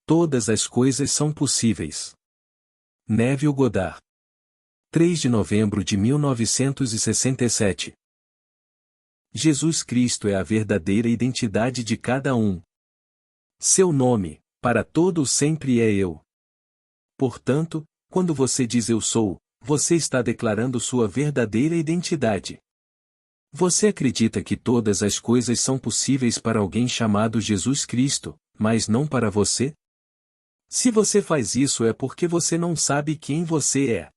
Todas as coisas são possíveis. Neville Goddard. 3 de novembro de 1967. Jesus Cristo é a verdadeira identidade de cada um. Seu nome, para todo sempre é Eu. Portanto, quando você diz Eu sou, você está declarando sua verdadeira identidade. Você acredita que todas as coisas são possíveis para alguém chamado Jesus Cristo, mas não para você? Se você faz isso é porque você não sabe quem você é.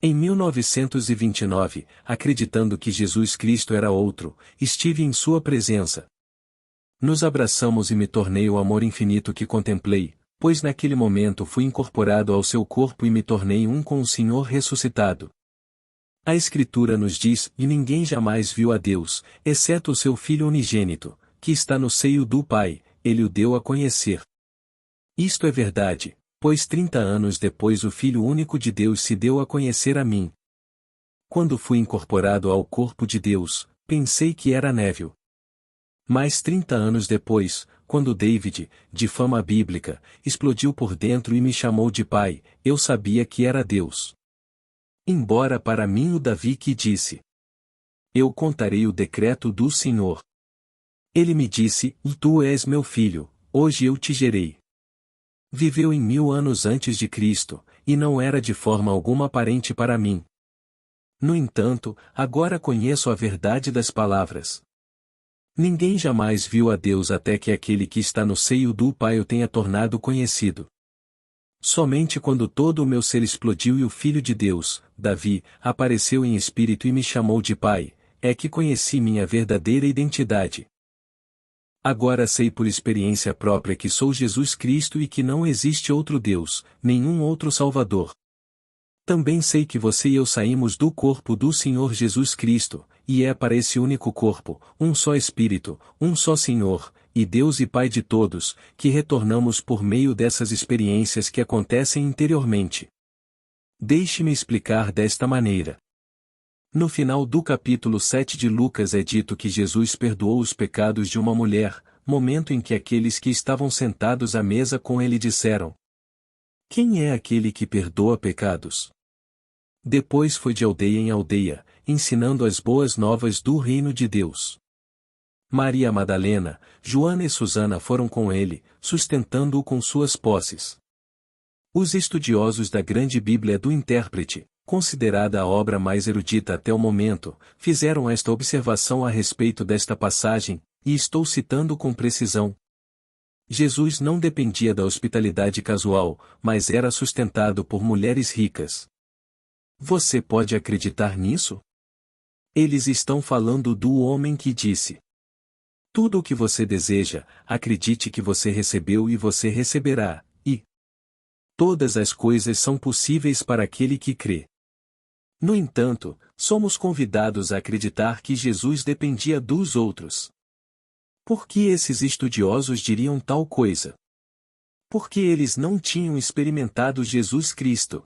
Em 1929, acreditando que Jesus Cristo era outro, estive em sua presença. Nos abraçamos e me tornei o amor infinito que contemplei, pois naquele momento fui incorporado ao seu corpo e me tornei um com o Senhor ressuscitado. A Escritura nos diz: e ninguém jamais viu a Deus, exceto o seu Filho unigênito, que está no seio do Pai, ele o deu a conhecer. Isto é verdade, pois 30 anos depois o Filho único de Deus se deu a conhecer a mim. Quando fui incorporado ao corpo de Deus, pensei que era Neville. Mas 30 anos depois, quando David, de fama bíblica, explodiu por dentro e me chamou de pai, eu sabia que era Deus. Embora para mim o Davi que disse: eu contarei o decreto do Senhor. Ele me disse: tu és meu filho, hoje eu te gerei. Viveu em 1000 anos antes de Cristo, e não era de forma alguma aparente para mim. No entanto, agora conheço a verdade das palavras. Ninguém jamais viu a Deus até que aquele que está no seio do Pai o tenha tornado conhecido. Somente quando todo o meu ser explodiu e o Filho de Deus, Davi, apareceu em espírito e me chamou de Pai, é que conheci minha verdadeira identidade. Agora sei por experiência própria que sou Jesus Cristo e que não existe outro Deus, nenhum outro Salvador. Também sei que você e eu saímos do corpo do Senhor Jesus Cristo, e é para esse único corpo, um só Espírito, um só Senhor, e Deus e Pai de todos, que retornamos por meio dessas experiências que acontecem interiormente. Deixe-me explicar desta maneira. No final do capítulo 7 de Lucas é dito que Jesus perdoou os pecados de uma mulher, momento em que aqueles que estavam sentados à mesa com ele disseram: quem é aquele que perdoa pecados? Depois foi de aldeia em aldeia, ensinando as boas novas do reino de Deus. Maria Madalena, Joana e Susana foram com ele, sustentando-o com suas posses. Os estudiosos da Grande Bíblia do Intérprete, considerada a obra mais erudita até o momento, fizeram esta observação a respeito desta passagem, e estou citando com precisão. Jesus não dependia da hospitalidade casual, mas era sustentado por mulheres ricas. Você pode acreditar nisso? Eles estão falando do homem que disse: tudo o que você deseja, acredite que você recebeu e você receberá, e todas as coisas são possíveis para aquele que crê. No entanto, somos convidados a acreditar que Jesus dependia dos outros. Por que esses estudiosos diriam tal coisa? Porque eles não tinham experimentado Jesus Cristo.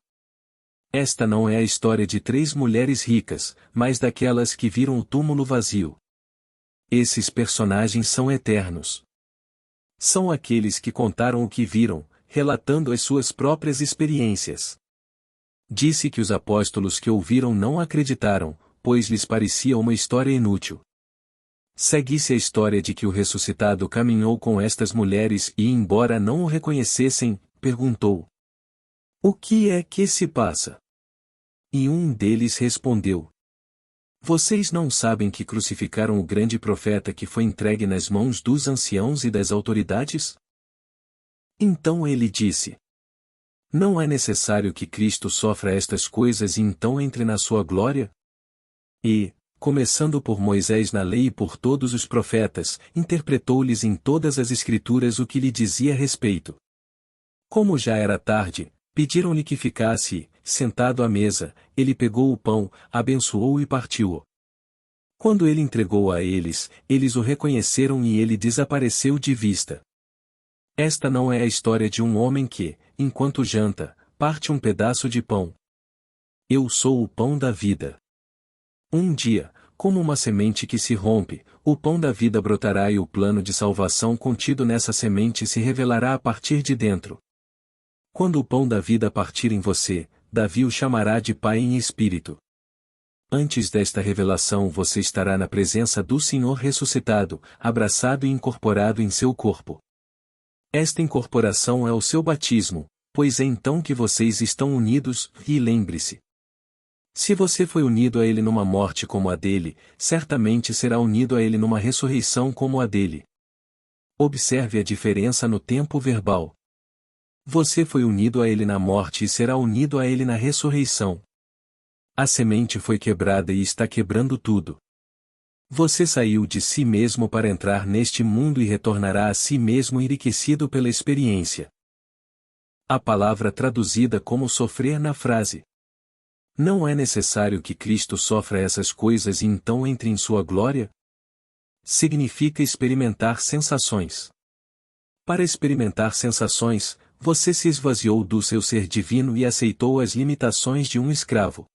Esta não é a história de 3 mulheres ricas, mas daquelas que viram o túmulo vazio. Esses personagens são eternos. São aqueles que contaram o que viram, relatando as suas próprias experiências. Disse que os apóstolos que ouviram não acreditaram, pois lhes parecia uma história inútil. Segue-se a história de que o ressuscitado caminhou com estas mulheres e, embora não o reconhecessem, perguntou: o que é que se passa? E um deles respondeu: vocês não sabem que crucificaram o grande profeta que foi entregue nas mãos dos anciãos e das autoridades? Então ele disse: não é necessário que Cristo sofra estas coisas e então entre na sua glória? E, começando por Moisés na lei e por todos os profetas, interpretou-lhes em todas as Escrituras o que lhe dizia a respeito. Como já era tarde, pediram-lhe que ficasse, sentado à mesa, ele pegou o pão, abençoou e partiu-o. Quando ele entregou a eles, eles o reconheceram e ele desapareceu de vista. Esta não é a história de um homem que, enquanto janta, parte um pedaço de pão. Eu sou o pão da vida. Um dia, como uma semente que se rompe, o pão da vida brotará e o plano de salvação contido nessa semente se revelará a partir de dentro. Quando o pão da vida partir em você, Davi o chamará de Pai em espírito. Antes desta revelação você estará na presença do Senhor ressuscitado, abraçado e incorporado em seu corpo. Esta incorporação é o seu batismo, pois é então que vocês estão unidos, e lembre-se. Se você foi unido a Ele numa morte como a dele, certamente será unido a Ele numa ressurreição como a dele. Observe a diferença no tempo verbal. Você foi unido a Ele na morte e será unido a Ele na ressurreição. A semente foi quebrada e está quebrando tudo. Você saiu de si mesmo para entrar neste mundo e retornará a si mesmo enriquecido pela experiência. A palavra traduzida como sofrer na frase. Não é necessário que Cristo sofra essas coisas e então entre em sua glória? Significa experimentar sensações. Para experimentar sensações, você se esvaziou do seu ser divino e aceitou as limitações de um escravo.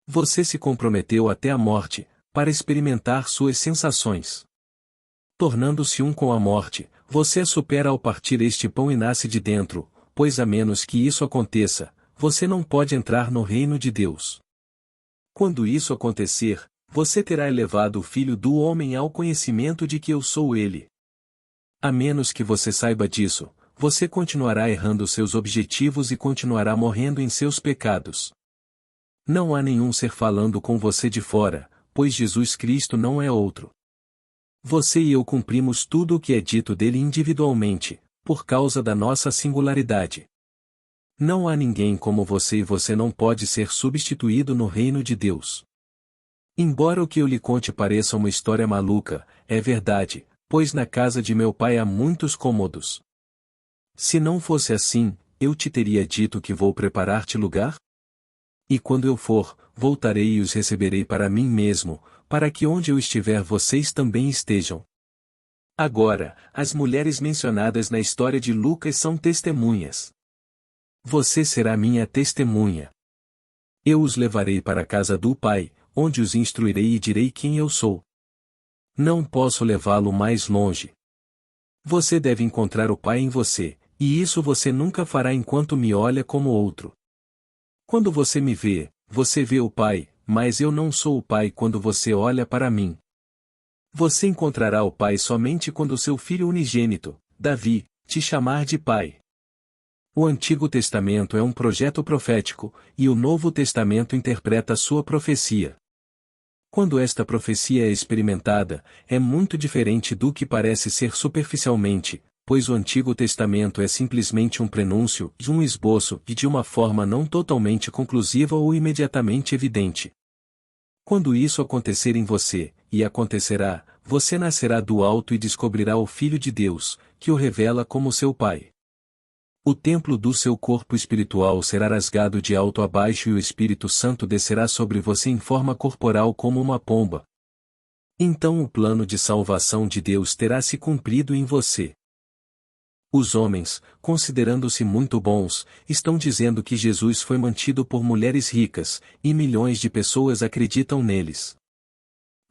Você se comprometeu até a morte, para experimentar suas sensações. Tornando-se um com a morte, você a supera ao partir este pão e nasce de dentro, pois a menos que isso aconteça, você não pode entrar no reino de Deus. Quando isso acontecer, você terá elevado o Filho do Homem ao conhecimento de que eu sou Ele. A menos que você saiba disso, você continuará errando seus objetivos e continuará morrendo em seus pecados. Não há nenhum ser falando com você de fora, pois Jesus Cristo não é outro. Você e eu cumprimos tudo o que é dito dele individualmente, por causa da nossa singularidade. Não há ninguém como você e você não pode ser substituído no reino de Deus. Embora o que eu lhe conte pareça uma história maluca, é verdade, pois na casa de meu pai há muitos cômodos. Se não fosse assim, eu te teria dito que vou preparar-te lugar? E quando eu for, voltarei e os receberei para mim mesmo, para que onde eu estiver vocês também estejam. Agora, as mulheres mencionadas na história de Lucas são testemunhas. Você será minha testemunha. Eu os levarei para a casa do Pai, onde os instruirei e direi quem eu sou. Não posso levá-lo mais longe. Você deve encontrar o Pai em você, e isso você nunca fará enquanto me olha como outro. Quando você me vê, você vê o Pai, mas eu não sou o Pai quando você olha para mim. Você encontrará o Pai somente quando seu filho unigênito, Davi, te chamar de Pai. O Antigo Testamento é um projeto profético, e o Novo Testamento interpreta sua profecia. Quando esta profecia é experimentada, é muito diferente do que parece ser superficialmente, pois o Antigo Testamento é simplesmente um prenúncio, de um esboço e de uma forma não totalmente conclusiva ou imediatamente evidente. Quando isso acontecer em você, e acontecerá, você nascerá do alto e descobrirá o Filho de Deus, que o revela como seu Pai. O templo do seu corpo espiritual será rasgado de alto a baixo e o Espírito Santo descerá sobre você em forma corporal como uma pomba. Então o plano de salvação de Deus terá se cumprido em você. Os homens, considerando-se muito bons, estão dizendo que Jesus foi mantido por mulheres ricas, e milhões de pessoas acreditam neles.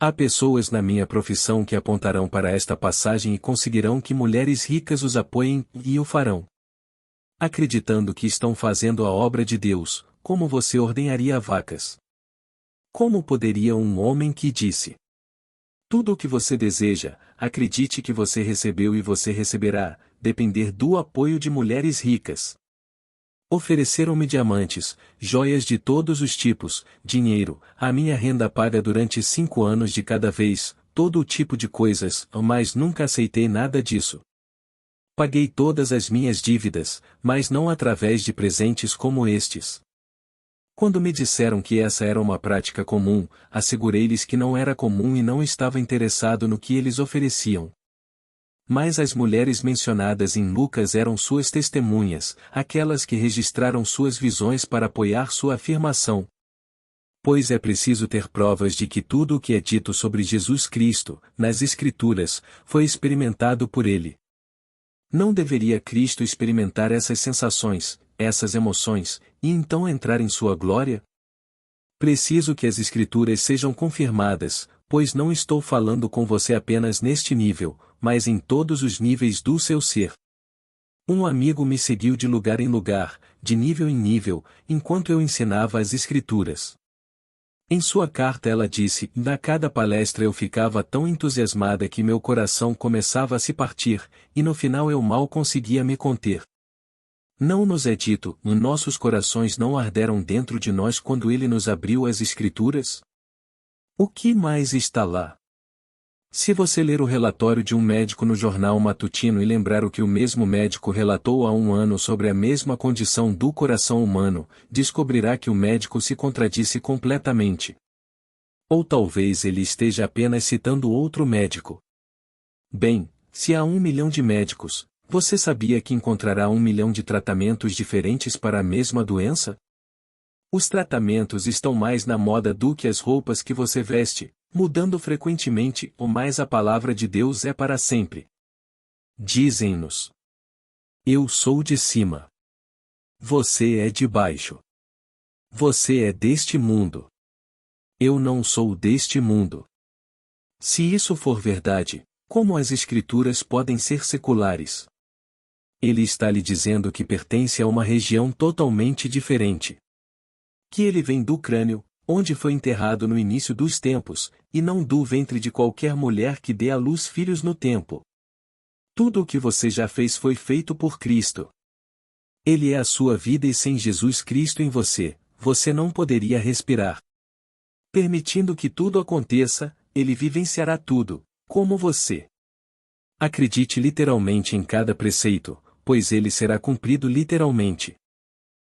Há pessoas na minha profissão que apontarão para esta passagem e conseguirão que mulheres ricas os apoiem, e o farão. Acreditando que estão fazendo a obra de Deus, como você ordenharia vacas? Como poderia um homem que disse: tudo o que você deseja, acredite que você recebeu e você receberá, depender do apoio de mulheres ricas? Ofereceram-me diamantes, joias de todos os tipos, dinheiro, a minha renda paga durante 5 anos de cada vez, todo o tipo de coisas, mas nunca aceitei nada disso. Paguei todas as minhas dívidas, mas não através de presentes como estes. Quando me disseram que essa era uma prática comum, assegurei-lhes que não era comum e não estava interessado no que eles ofereciam. Mas as mulheres mencionadas em Lucas eram suas testemunhas, aquelas que registraram suas visões para apoiar sua afirmação. Pois é preciso ter provas de que tudo o que é dito sobre Jesus Cristo, nas Escrituras, foi experimentado por ele. Não deveria Cristo experimentar essas sensações, essas emoções, e então entrar em sua glória? Preciso que as Escrituras sejam confirmadas, pois não estou falando com você apenas neste nível, mas em todos os níveis do seu ser. Um amigo me seguiu de lugar em lugar, de nível em nível, enquanto eu ensinava as Escrituras. Em sua carta ela disse: "Na cada palestra eu ficava tão entusiasmada que meu coração começava a se partir, e no final eu mal conseguia me conter." Não nos é dito: "Nossos corações não arderam dentro de nós quando ele nos abriu as Escrituras?" O que mais está lá? Se você ler o relatório de um médico no jornal matutino e lembrar o que o mesmo médico relatou há um ano sobre a mesma condição do coração humano, descobrirá que o médico se contradisse completamente. Ou talvez ele esteja apenas citando outro médico. Bem, se há 1 milhão de médicos, você sabia que encontrará 1 milhão de tratamentos diferentes para a mesma doença? Os tratamentos estão mais na moda do que as roupas que você veste, mudando frequentemente, mas a palavra de Deus é para sempre. Dizem-nos: "Eu sou de cima. Você é de baixo. Você é deste mundo. Eu não sou deste mundo." Se isso for verdade, como as Escrituras podem ser seculares? Ele está lhe dizendo que pertence a uma região totalmente diferente. Que ele vem do crânio, onde foi enterrado no início dos tempos, e não do ventre de qualquer mulher que dê à luz filhos no tempo. Tudo o que você já fez foi feito por Cristo. Ele é a sua vida e sem Jesus Cristo em você, você não poderia respirar. Permitindo que tudo aconteça, ele vivenciará tudo, como você. Acredite literalmente em cada preceito, pois ele será cumprido literalmente.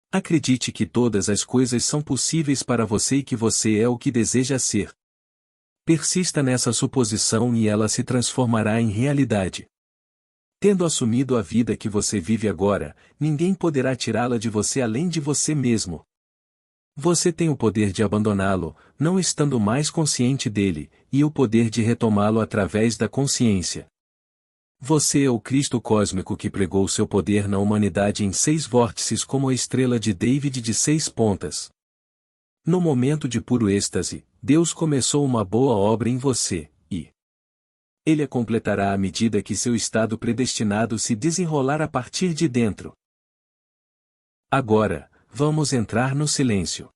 Acredite que todas as coisas são possíveis para você e que você é o que deseja ser. Persista nessa suposição e ela se transformará em realidade. Tendo assumido a vida que você vive agora, ninguém poderá tirá-la de você além de você mesmo. Você tem o poder de abandoná-lo, não estando mais consciente dele, e o poder de retomá-lo através da consciência. Você é o Cristo cósmico que pregou seu poder na humanidade em 6 vórtices como a estrela de David de 6 pontas. No momento de puro êxtase, Deus começou uma boa obra em você, e Ele a completará à medida que seu estado predestinado se desenrolar a partir de dentro. Agora, vamos entrar no silêncio.